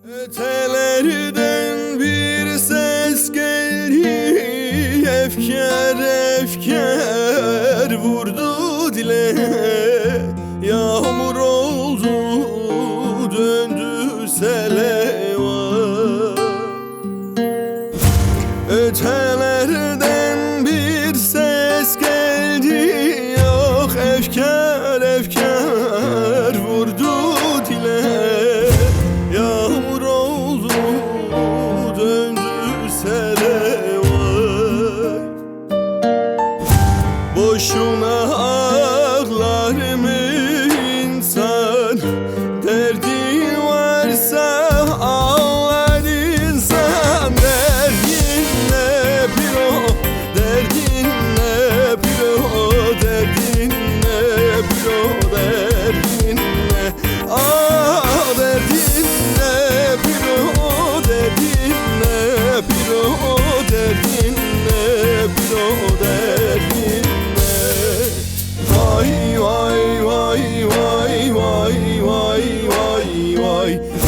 Ötelerden bir ses geldi, efkar efkar vurdu dile. Yağmur oldu, döndü sele var. Ötelerden bir ses geldi, yok efkar efkar vurdu dile. Yağmur oldu, döndü sele vay. Boşuna ağlar mı insan, derdi varsa ağlar insan. Derdinle bir o, derdinle bir o, derdinle bir o, derdinle. Ah derdinle bir o, derdinle bir o, derdinle bir o, derdinle. Vay vay vay vay vay vay vay vay.